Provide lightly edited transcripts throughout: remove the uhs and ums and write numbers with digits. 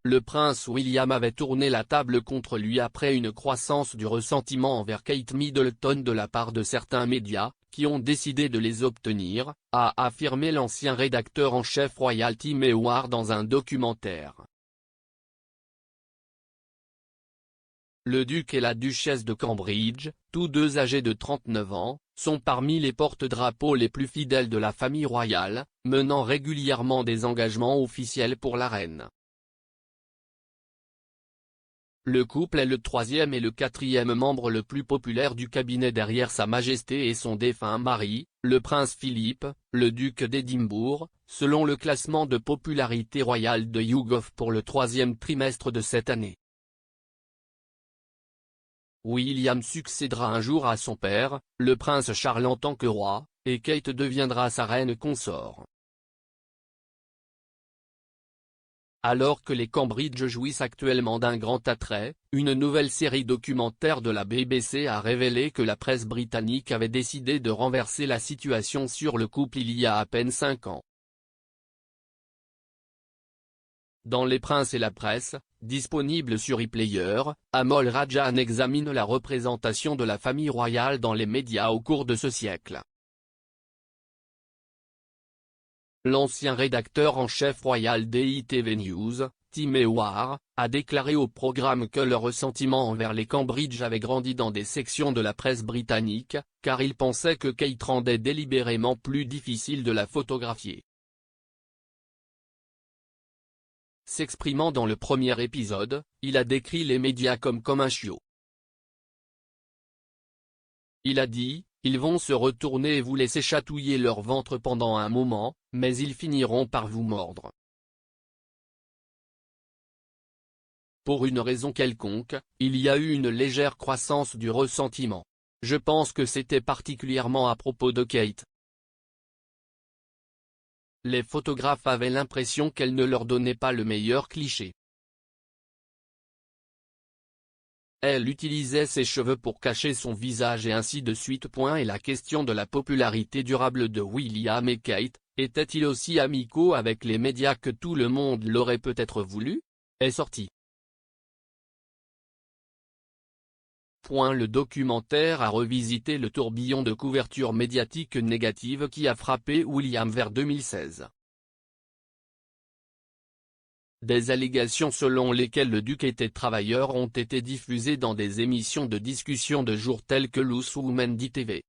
le prince William avait tourné la table contre lui après une croissance du ressentiment envers Kate Middleton de la part de certains médias, qui ont décidé de les obtenir, a affirmé l'ancien rédacteur en chef royal Tim Howard dans un documentaire. Le duc et la duchesse de Cambridge, tous deux âgés de 39 ans, sont parmi les porte-drapeaux les plus fidèles de la famille royale, menant régulièrement des engagements officiels pour la reine. Le couple est le troisième et le quatrième membre le plus populaire du cabinet derrière Sa Majesté et son défunt mari, le prince Philippe, le duc d'Édimbourg, selon le classement de popularité royale de YouGov pour le troisième trimestre de cette année. William succédera un jour à son père, le prince Charles en tant que roi, et Kate deviendra sa reine consort. Alors que les Cambridge jouissent actuellement d'un grand attrait, une nouvelle série documentaire de la BBC a révélé que la presse britannique avait décidé de renverser la situation sur le couple il y a à peine 5 ans. Dans Les Princes et la Presse, disponible sur iPlayer, Amol Rajan examine la représentation de la famille royale dans les médias au cours de ce siècle. L'ancien rédacteur en chef royal d'ITV News, Tim Howard, a déclaré au programme que le ressentiment envers les Cambridge avait grandi dans des sections de la presse britannique, car il pensait que Kate rendait délibérément plus difficile de la photographier. S'exprimant dans le premier épisode, il a décrit les médias comme un chiot. Il a dit, « Ils vont se retourner et vous laisser chatouiller leur ventre pendant un moment, mais ils finiront par vous mordre. Pour une raison quelconque, il y a eu une légère croissance du ressentiment. Je pense que c'était particulièrement à propos de Kate. Les photographes avaient l'impression qu'elle ne leur donnait pas le meilleur cliché. Elle utilisait ses cheveux pour cacher son visage et ainsi de suite. Et la question de la popularité durable de William et Kate, étaient-ils aussi amicaux avec les médias que tout le monde l'aurait peut-être voulu, est sorti. Le documentaire a revisité le tourbillon de couverture médiatique négative qui a frappé William vers 2016. Des allégations selon lesquelles le duc était travailleur ont été diffusées dans des émissions de discussion de jour telles que Loose Women d'ITV.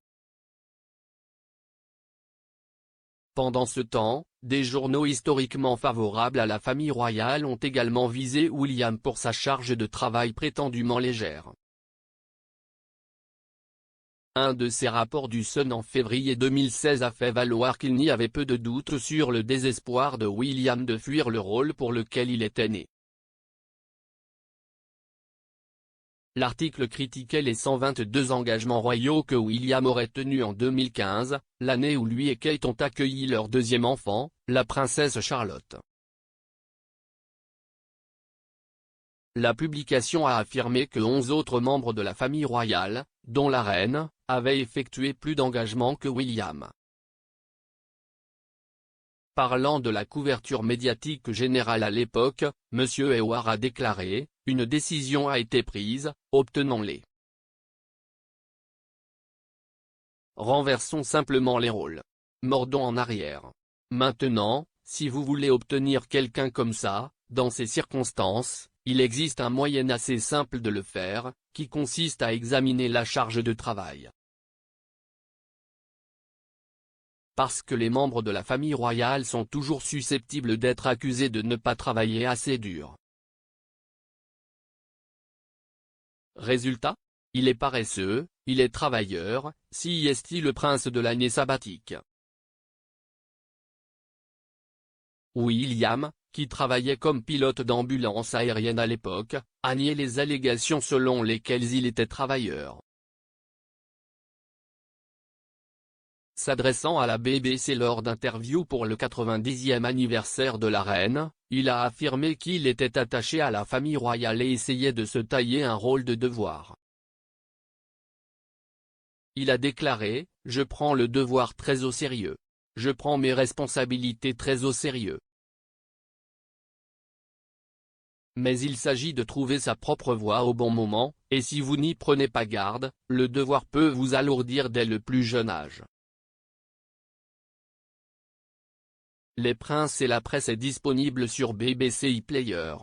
Pendant ce temps, des journaux historiquement favorables à la famille royale ont également visé William pour sa charge de travail prétendument légère. Un de ses rapports du Sun en février 2016 a fait valoir qu'il n'y avait peu de doute sur le désespoir de William de fuir le rôle pour lequel il était né. L'article critiquait les 122 engagements royaux que William aurait tenus en 2015, l'année où lui et Kate ont accueilli leur deuxième enfant, la princesse Charlotte. La publication a affirmé que 11 autres membres de la famille royale, dont la reine, avaient effectué plus d'engagements que William. Parlant de la couverture médiatique générale à l'époque, M. Howard a déclaré, « Une décision a été prise, obtenons-les. Renversons simplement les rôles. Mordons en arrière. Maintenant, si vous voulez obtenir quelqu'un comme ça, dans ces circonstances, il existe un moyen assez simple de le faire, qui consiste à examiner la charge de travail. » Parce que les membres de la famille royale sont toujours susceptibles d'être accusés de ne pas travailler assez dur. Résultat ? Il est paresseux, il est travailleur, si est-il le prince de l'année sabbatique. William, qui travaillait comme pilote d'ambulance aérienne à l'époque, a nié les allégations selon lesquelles il était travailleur. S'adressant à la BBC lors d'interviews pour le 90e anniversaire de la reine, il a affirmé qu'il était attaché à la famille royale et essayait de se tailler un rôle de devoir. Il a déclaré, « Je prends le devoir très au sérieux. Je prends mes responsabilités très au sérieux. Mais il s'agit de trouver sa propre voie au bon moment, et si vous n'y prenez pas garde, le devoir peut vous alourdir dès le plus jeune âge. Les Princes et la Presse est disponible sur BBC iPlayer.